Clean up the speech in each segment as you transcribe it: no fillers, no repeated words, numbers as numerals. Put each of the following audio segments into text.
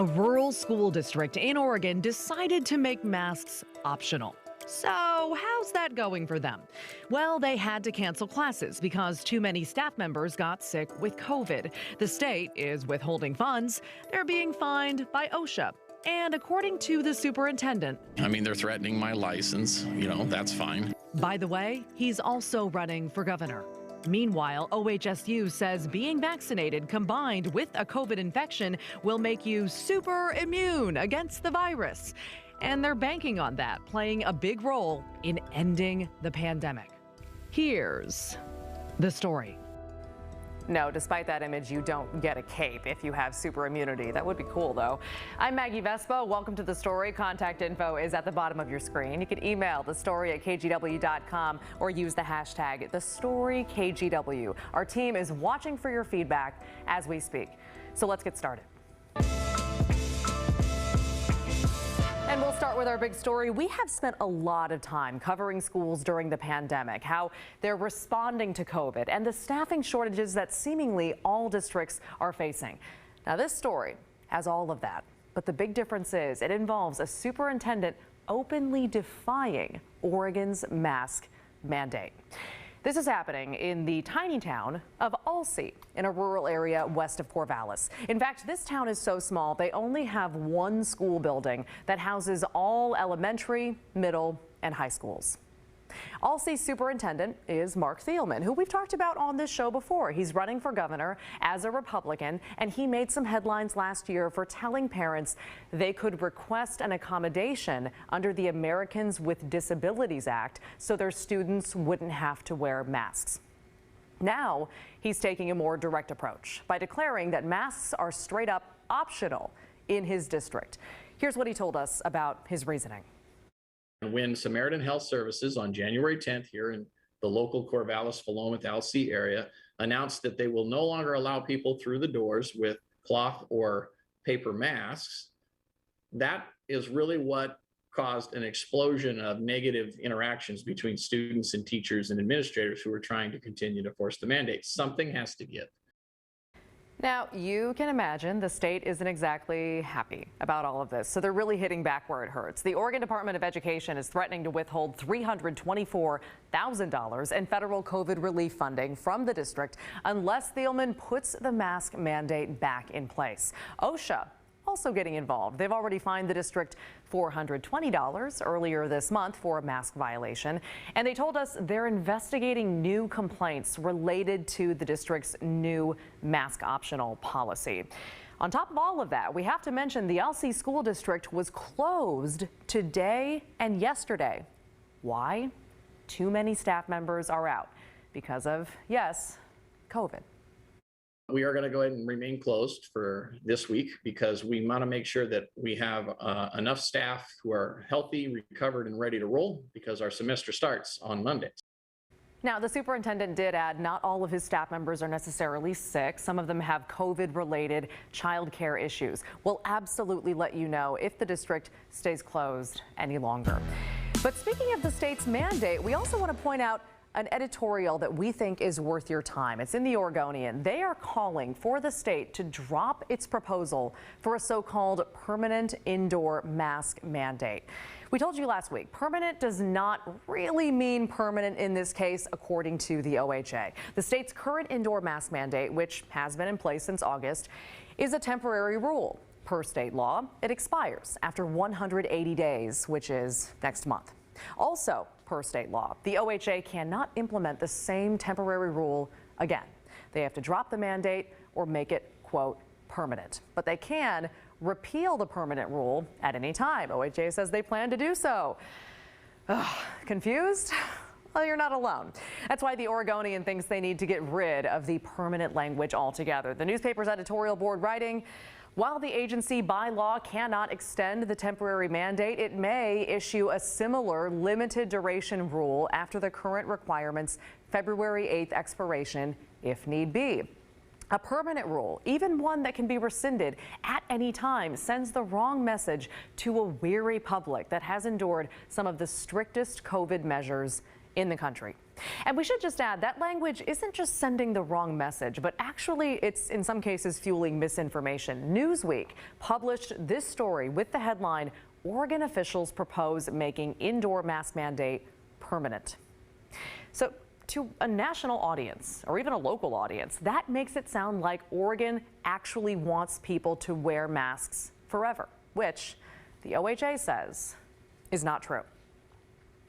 A rural school district in Oregon decided to make masks optional. So, how's that going for them? Well, they had to cancel classes because too many staff members got sick with COVID. The state is withholding funds. They're being fined by OSHA. And according to the superintendent, they're threatening my license. That's fine. By the way, he's also running for governor. Meanwhile, OHSU says being vaccinated combined with a COVID infection will make you super immune against the virus. And they're banking on that playing a big role in ending the pandemic. Here's the story. No, despite that image, you don't get a cape if you have super immunity. That would be cool, though. I'm Maggie Vespa. Welcome to The Story. Contact info is at the bottom of your screen. You can email thestory@kgw.com or use the hashtag #TheStoryKGW. Our team is watching for your feedback as we speak. So let's get started. And we'll start with our big story. We have spent a lot of time covering schools during the pandemic, how they're responding to COVID and the staffing shortages that seemingly all districts are facing. Now, this story has all of that, but the big difference is it involves a superintendent openly defying Oregon's mask mandate. This is happening in the tiny town of Alsea in a rural area west of Corvallis. In fact, this town is so small, they only have one school building that houses all elementary, middle, and high schools. Alsea's superintendent is Mark Thielman, who we've talked about on this show before. He's running for governor as a Republican, and he made some headlines last year for telling parents they could request an accommodation under the Americans with Disabilities Act so their students wouldn't have to wear masks. Now, he's taking a more direct approach by declaring that masks are straight up optional in his district. Here's what he told us about his reasoning. When Samaritan Health Services on January 10th here in the local Corvallis, Philomath, Alsea area announced that they will no longer allow people through the doors with cloth or paper masks, that is really what caused an explosion of negative interactions between students and teachers and administrators who are trying to continue to force the mandate. Something has to give. Now, you can imagine the state isn't exactly happy about all of this, so they're really hitting back where it hurts. The Oregon Department of Education is threatening to withhold $324,000 in federal COVID relief funding from the district unless Thielman puts the mask mandate back in place. OSHA also getting involved. They've already fined the district $420 earlier this month for a mask violation, and they told us they're investigating new complaints related to the district's new mask optional policy. On top of all of that, we have to mention the Alsea School District was closed today and yesterday. Why? Too many staff members are out because of, yes, COVID. We are going to go ahead and remain closed for this week because we want to make sure that we have enough staff who are healthy, recovered, and ready to roll because our semester starts on Monday. Now, the superintendent did add not all of his staff members are necessarily sick. Some of them have COVID-related child care issues. We'll absolutely let you know if the district stays closed any longer. But speaking of the state's mandate, we also want to point out an editorial that we think is worth your time. It's in the Oregonian. They are calling for the state to drop its proposal for a so-called permanent indoor mask mandate. We told you last week, permanent does not really mean permanent in this case, according to the OHA. The state's current indoor mask mandate, which has been in place since August, is a temporary rule. Per state law, it expires after 180 days, which is next month. Also, per state law, the OHA cannot implement the same temporary rule again. They have to drop the mandate or make it, quote, permanent. But they can repeal the permanent rule at any time. OHA says they plan to do so. Confused? Well, you're not alone. That's why the Oregonian thinks they need to get rid of the permanent language altogether. The newspaper's editorial board writing, while the agency by law cannot extend the temporary mandate, it may issue a similar limited duration rule after the current requirement's February 8th expiration, if need be. A permanent rule, even one that can be rescinded at any time, sends the wrong message to a weary public that has endured some of the strictest COVID measures in the country. And we should just add that language isn't just sending the wrong message, but actually it's in some cases fueling misinformation. Newsweek published this story with the headline, "Oregon officials propose making indoor mask mandate permanent." So to a national audience or even a local audience, that makes it sound like Oregon actually wants people to wear masks forever, which the OHA says is not true.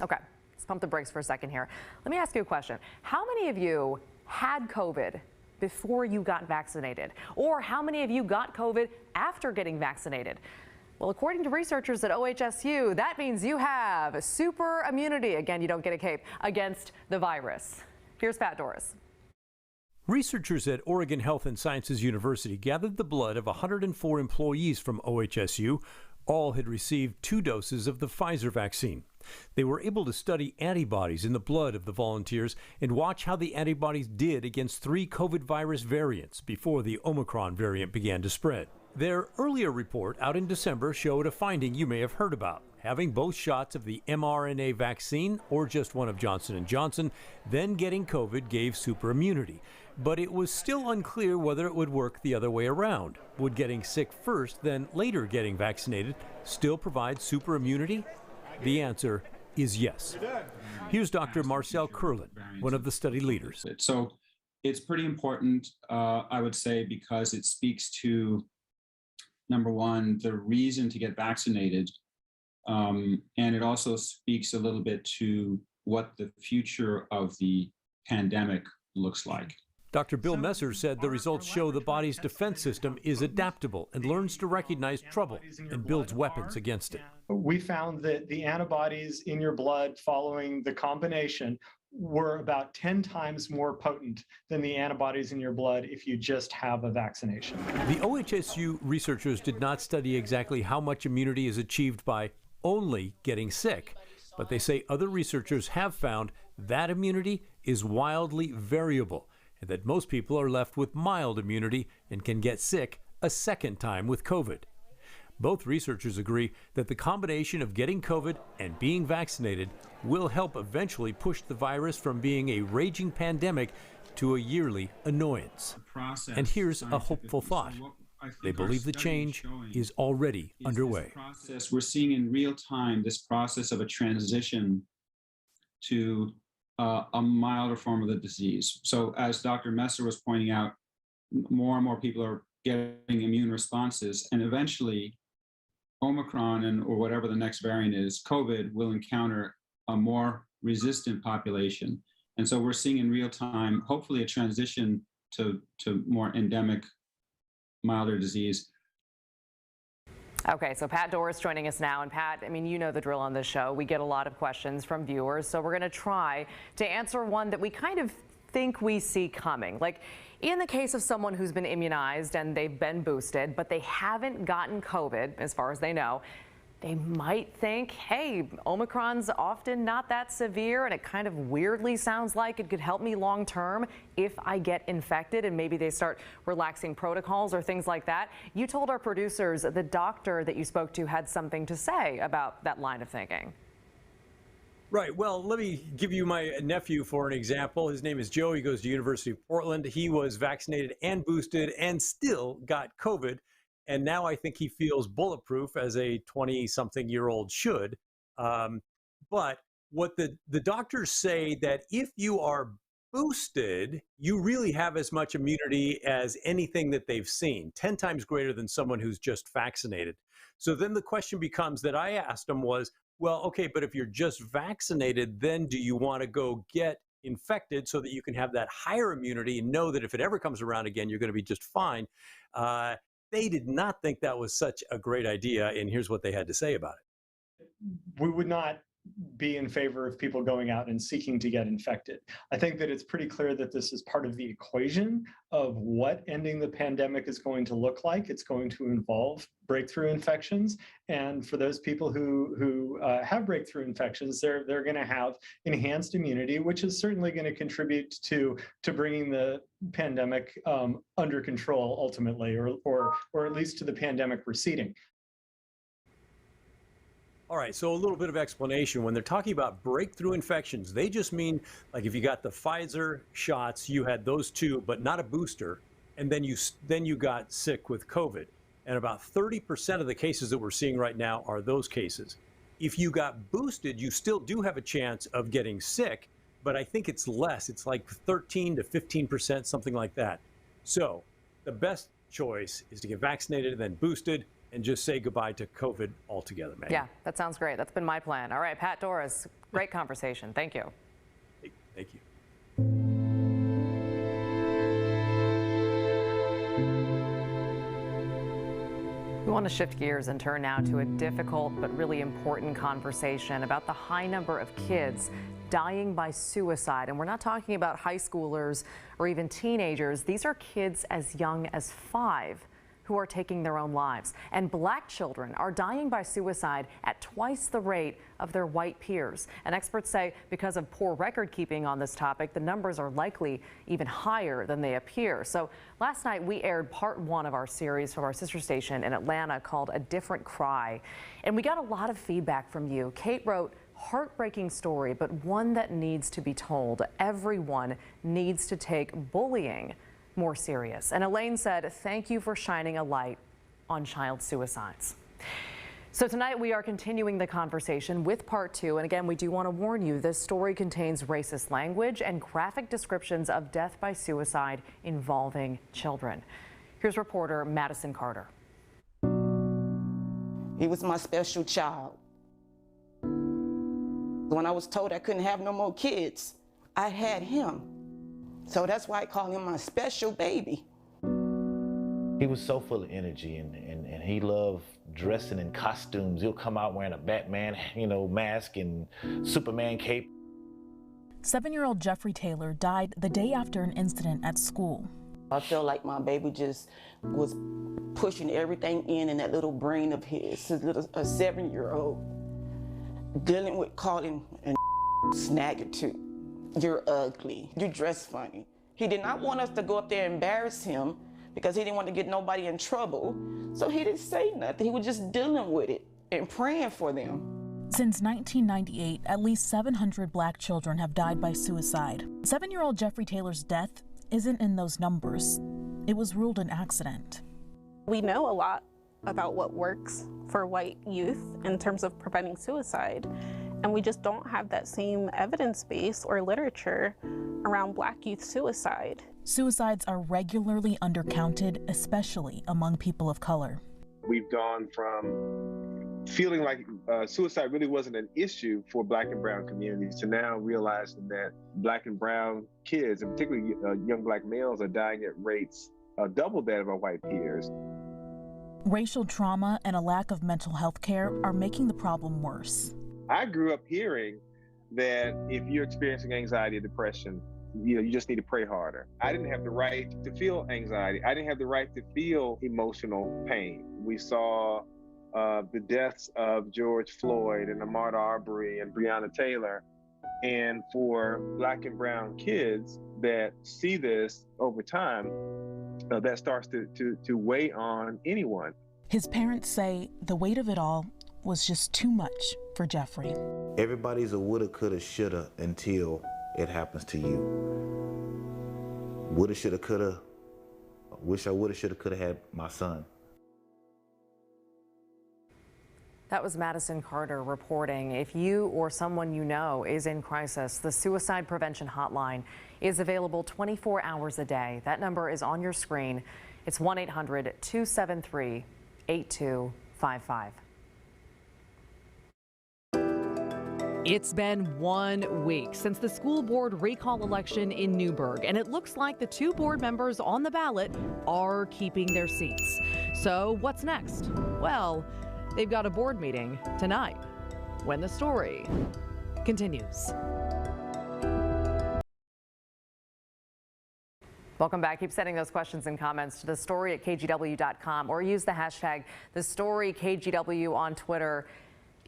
Okay. Let's pump the brakes for a second here. Let me ask you a question. How many of you had COVID before you got vaccinated? Or how many of you got COVID after getting vaccinated? Well, according to researchers at OHSU, that means you have super immunity. Again, you don't get a cape against the virus. Here's Pat Doris. Researchers at Oregon Health and Sciences University gathered the blood of 104 employees from OHSU. All had received 2 doses of the Pfizer vaccine. They were able to study antibodies in the blood of the volunteers and watch how the antibodies did against 3 COVID virus variants before the Omicron variant began to spread. Their earlier report out in December showed a finding you may have heard about. Having both shots of the mRNA vaccine or just one of Johnson & Johnson, then getting COVID gave super immunity. But it was still unclear whether it would work the other way around. Would getting sick first, then later getting vaccinated, still provide super immunity? The answer is yes. Here's Dr. Marcel Curlin, one of the study leaders. So it's pretty important, I would say, because it speaks to, number one, the reason to get vaccinated. And it also speaks a little bit to what the future of the pandemic looks like. Dr. Bill Messer said the results show the body's defense system is adaptable and learns to recognize trouble and builds weapons against it. We found that the antibodies in your blood following the combination were about 10 times more potent than the antibodies in your blood if you just have a vaccination. The OHSU researchers did not study exactly how much immunity is achieved by only getting sick, but they say other researchers have found that immunity is wildly variable, and that most people are left with mild immunity and can get sick a second time with COVID. Both researchers agree that the combination of getting COVID and being vaccinated will help eventually push the virus from being a raging pandemic to a yearly annoyance. And here's a hopeful thought. They believe the change is already underway. We're seeing in real time this process of a transition to a milder form of the disease. So as Dr. Messer was pointing out, more and more people are getting immune responses, and eventually Omicron or whatever the next variant is, COVID, will encounter a more resistant population. And so we're seeing in real time, hopefully, a transition to more endemic, milder disease. Okay, so Pat Doris joining us now. And Pat, I mean, you know the drill on this show. We get a lot of questions from viewers, so we're going to try to answer one that we kind of think we see coming. Like, in the case of someone who's been immunized and they've been boosted, but they haven't gotten COVID, as far as they know, they might think, hey, Omicron's often not that severe, and it kind of weirdly sounds like it could help me long term if I get infected, and maybe they start relaxing protocols or things like that. You told our producers the doctor that you spoke to had something to say about that line of thinking. Right. Well, let me give you my nephew for an example. His name is Joe. He goes to University of Portland. He was vaccinated and boosted and still got COVID. And now I think he feels bulletproof, as a 20-something-year-old should. But what the doctors say, that if you are boosted, you really have as much immunity as anything that they've seen, 10 times greater than someone who's just vaccinated. So then the question becomes that I asked him was, well, okay, but if you're just vaccinated, then do you want to go get infected so that you can have that higher immunity and know that if it ever comes around again, you're going to be just fine? They did not think that was such a great idea, and here's what they had to say about it. We would not be in favor of people going out and seeking to get infected. I think that it's pretty clear that this is part of the equation of what ending the pandemic is going to look like. It's going to involve breakthrough infections. And for those people who have breakthrough infections, they're going to have enhanced immunity, which is certainly going to contribute to bringing the pandemic under control ultimately, or at least to the pandemic receding. All right, so a little bit of explanation. When they're talking about breakthrough infections, they just mean like if you got the Pfizer shots, you had those two, but not a booster, and then you got sick with COVID. And about 30% of the cases that we're seeing right now are those cases. If you got boosted, you still do have a chance of getting sick, but I think it's less. It's like 13 to 15%, something like that. So the best choice is to get vaccinated and then boosted and just say goodbye to COVID altogether, man. Yeah, that sounds great. That's been my plan. All right, Pat Doris, great conversation. Thank you. Thank you. We want to shift gears and turn now to a difficult but really important conversation about the high number of kids dying by suicide. And we're not talking about high schoolers or even teenagers. These are kids as young as 5 who are taking their own lives. And black children are dying by suicide at twice the rate of their white peers. And experts say because of poor record keeping on this topic, the numbers are likely even higher than they appear. So last night we aired part 1 of our series from our sister station in Atlanta called A Different Cry. And we got a lot of feedback from you. Kate wrote, heartbreaking story, but one that needs to be told. Everyone needs to take bullying more serious. And Elaine said, thank you for shining a light on child suicides. So tonight we are continuing the conversation with part 2. And again, we do want to warn you, this story contains racist language and graphic descriptions of death by suicide involving children. Here's reporter Madison Carter. He was my special child. When I was told I couldn't have no more kids, I had him. So that's why I call him my special baby. He was so full of energy and he loved dressing in costumes. He'll come out wearing a Batman, mask and Superman cape. 7-year-old Jeffrey Taylor died the day after an incident at school. I felt like my baby just was pushing everything in that little brain of his, a 7-year-old, dealing with calling and snagger too. You're ugly, you dress funny. He did not want us to go up there and embarrass him because he didn't want to get nobody in trouble. So he didn't say nothing. He was just dealing with it and praying for them. Since 1998, at least 700 black children have died by suicide. 7-year-old Jeffrey Taylor's death isn't in those numbers. It was ruled an accident. We know a lot about what works for white youth in terms of preventing suicide. And we just don't have that same evidence base or literature around black youth suicide. Suicides are regularly undercounted, especially among people of color. We've gone from feeling like suicide really wasn't an issue for black and brown communities to now realizing that black and brown kids, and particularly young black males, are dying at rates double that of our white peers. Racial trauma and a lack of mental health care are making the problem worse. I grew up hearing that if you're experiencing anxiety or depression, you just need to pray harder. I didn't have the right to feel anxiety. I didn't have the right to feel emotional pain. We saw the deaths of George Floyd and Ahmaud Arbery and Breonna Taylor. And for black and brown kids that see this over time, that starts to weigh on anyone. His parents say the weight of it all was just too much for Jeffrey. Everybody's a woulda, coulda, shoulda until it happens to you. Woulda, shoulda, coulda. Wish I woulda, shoulda, coulda had my son. That was Madison Carter reporting. If you or someone you know is in crisis, the Suicide Prevention Hotline is available 24 hours a day. That number is on your screen. It's 1-800-273-8255. It's been 1 week since the school board recall election in Newburgh, and it looks like the 2 board members on the ballot are keeping their seats. So what's next? Well, they've got a board meeting tonight when the story continues. Welcome back. Keep sending those questions and comments to thestory@kgw.com or use the hashtag #TheStoryKGW on Twitter.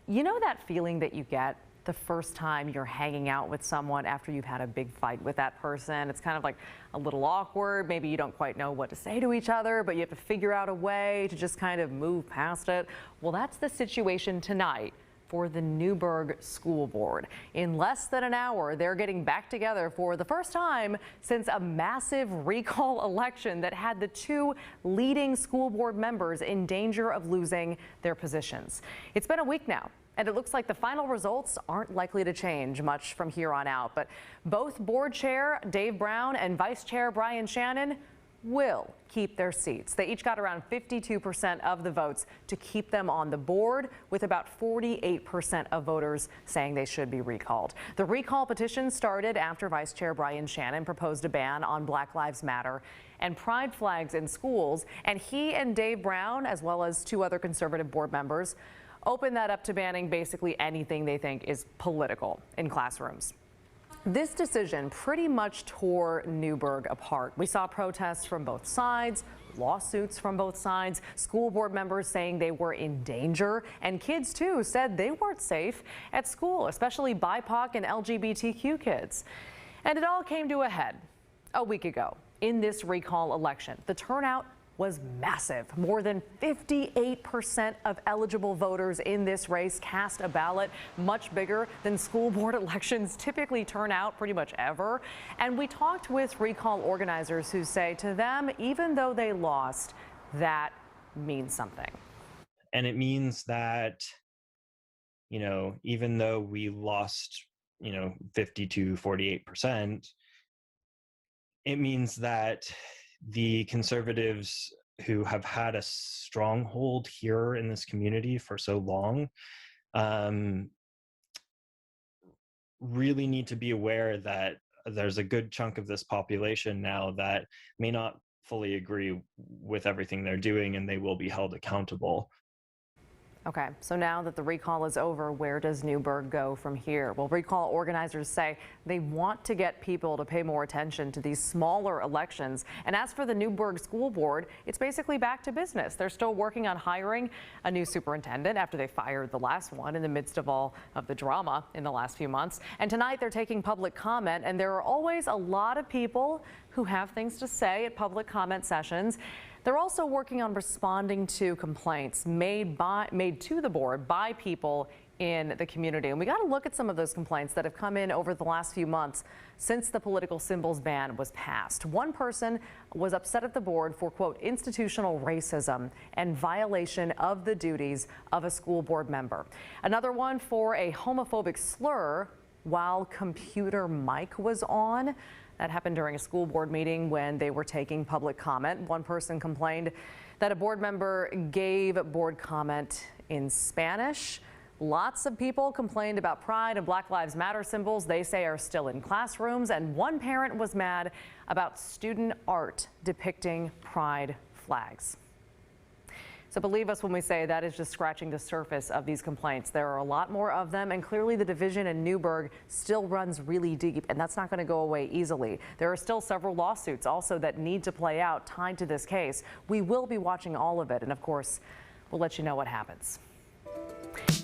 You know that feeling that you get the first time you're hanging out with someone after you've had a big fight with that person? It's kind of like a little awkward. Maybe you don't quite know what to say to each other, but you have to figure out a way to just kind of move past it. Well, that's the situation tonight for the Newburgh School Board. In less than an hour, they're getting back together for the first time since a massive recall election that had the two leading school board members in danger of losing their positions. It's been a week now, and it looks like the final results aren't likely to change much from here on out. But both board chair Dave Brown and vice chair Brian Shannon will keep their seats. They each got around 52% of the votes to keep them on the board, with about 48% of voters saying they should be recalled. The recall petition started after Vice Chair Brian Shannon proposed a ban on Black Lives Matter and pride flags in schools, and he and Dave Brown, as well as two other conservative board members, opened that up to banning basically anything they think is political in classrooms. This decision pretty much tore Newburgh apart. We saw protests from both sides, lawsuits from both sides, school board members saying they were in danger, and kids too said they weren't safe at school, especially BIPOC and LGBTQ kids. And it all came to a head a week ago in this recall election. The turnout was massive. More than 58% of eligible voters in this race cast a ballot, much bigger than school board elections typically turn out pretty much ever. And we talked with recall organizers who say to them, even though they lost, that means something. And it means that, even though we lost, 50 to 48%, it means that the conservatives who have had a stronghold here in this community for so long really need to be aware that there's a good chunk of this population now that may not fully agree with everything they're doing, and they will be held accountable. Okay, so now that the recall is over, where does Newburgh go from here? Well, recall organizers say they want to get people to pay more attention to these smaller elections. And as for the Newburgh School Board, it's basically back to business. They're still working on hiring a new superintendent after they fired the last one in the midst of all of the drama in the last few months. And tonight they're taking public comment, and there are always a lot of people who have things to say at public comment sessions. They're also working on responding to complaints made to the board by people in the community. And we got to look at some of those complaints that have come in over the last few months since the political symbols ban was passed. One person was upset at the board for, quote, institutional racism and violation of the duties of a school board member. Another one for a homophobic slur while computer mic was on. That happened during a school board meeting when they were taking public comment. One person complained that a board member gave board comment in Spanish. Lots of people complained about pride and Black Lives Matter symbols they say are still in classrooms. And one parent was mad about student art depicting pride flags. So believe us when we say that is just scratching the surface of these complaints. There are a lot more of them, and clearly the division in Newburgh still runs really deep, and that's not going to go away easily. There are still several lawsuits also that need to play out tied to this case. We will be watching all of it, and of course, we'll let you know what happens.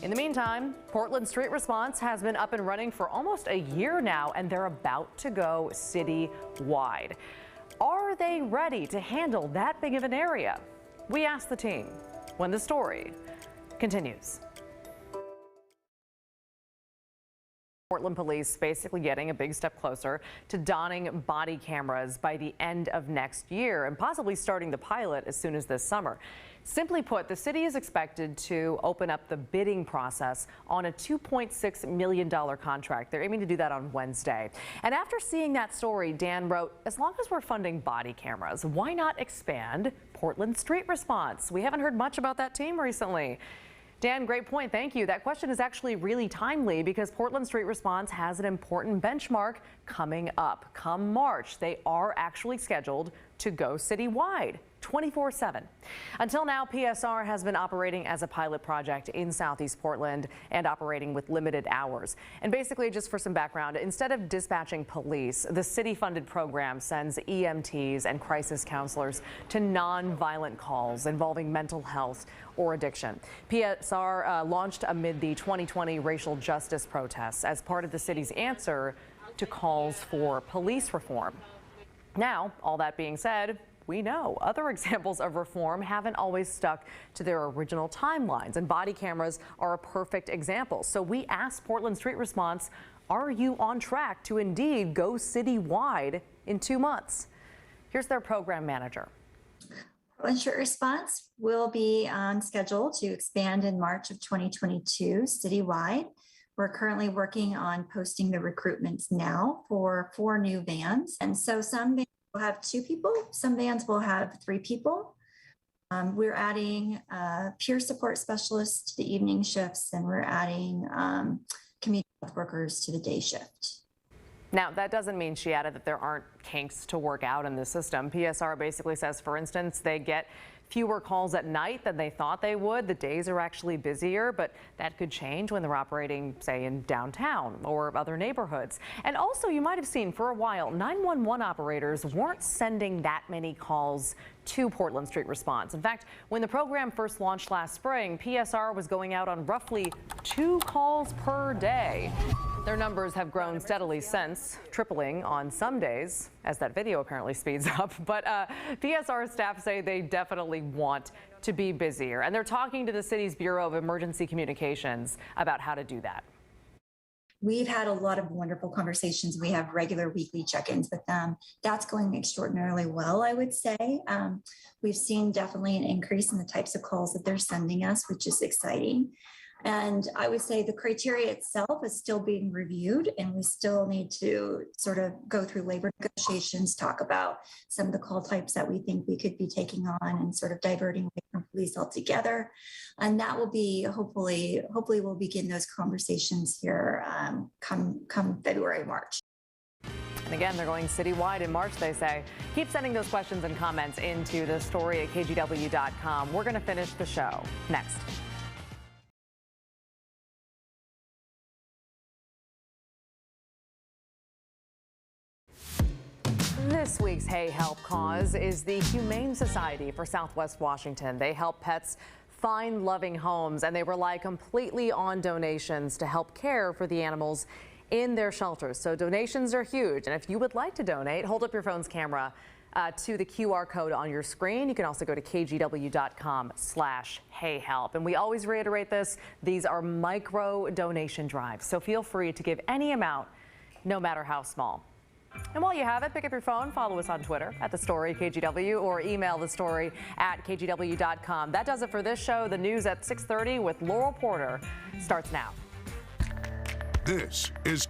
In the meantime, Portland Street Response has been up and running for almost a year now, and they're about to go city-wide. Are they ready to handle that big of an area? We asked the team when the story continues. Portland police basically getting a big step closer to donning body cameras by the end of next year and possibly starting the pilot as soon as this summer. Simply put, the city is expected to open up the bidding process on a $2.6 million contract. They're aiming to do that on Wednesday. And after seeing that story, Dan wrote, as long as we're funding body cameras, why not expand Portland Street Response? We haven't heard much about that team recently. Dan, great point. Thank you. That question is actually really timely because Portland Street Response has an important benchmark coming up. Come March, they are actually scheduled to go citywide 24/7. Until now, PSR has been operating as a pilot project in Southeast Portland and operating with limited hours. And basically, just for some background, instead of dispatching police, the city-funded program sends EMTs and crisis counselors to non-violent calls involving mental health or addiction. PSR launched amid the 2020 racial justice protests as part of the city's answer to calls for police reform. Now, all that being said, we know other examples of reform haven't always stuck to their original timelines, and body cameras are a perfect example. So we asked Portland Street Response, are you on track to indeed go citywide in 2 months? Here's their program manager. Portland Street Response will be on schedule to expand in March of 2022 citywide. We're currently working on posting the recruitments now for 4 new vans. And so some vans will have 2 people, some vans will have 3 people. We're adding peer support specialists to the evening shifts, and we're adding community health workers to the day shift. Now, that doesn't mean, she added, that there aren't kinks to work out in the system. PSR basically says, for instance, they get fewer calls at night than they thought they would. The days are actually busier, but that could change when they're operating, say, in downtown or other neighborhoods. And also, you might have seen for a while, 911 operators weren't sending that many calls to Portland Street Response. In fact, when the program first launched last spring, PSR was going out on roughly 2 calls per day. Their numbers have grown steadily since, tripling on some days, as that video apparently speeds up. But PSR staff say they definitely want to be busier, and they're talking to the city's Bureau of Emergency Communications about how to do that. We've had a lot of wonderful conversations. We have regular weekly check-ins with them. That's going extraordinarily well, I would say. We've seen definitely an increase in the types of calls that they're sending us, which is exciting. And I would say the criteria itself is still being reviewed, and we still need to sort of go through labor negotiations, talk about some of the call types that we think we could be taking on and sort of diverting away from police altogether. And that will be hopefully we'll begin those conversations here come February, March. And again, they're going citywide in March, they say. Keep sending those questions and comments into the story at kgw.com. We're going to finish the show next. This week's Hey Help cause is the Humane Society for Southwest Washington. They help pets find loving homes, and they rely completely on donations to help care for the animals in their shelters. So donations are huge, and if you would like to donate, hold up your phone's camera to the QR code on your screen. You can also go to kgw.com/heyhelp. And we always reiterate this, these are micro donation drives, so feel free to give any amount, no matter how small. And while you have it, pick up your phone, follow us on Twitter at @TheStoryKGW, or email thestory@kgw.com. That does it for this show. The news at 6:30 with Laurel Porter starts now. This is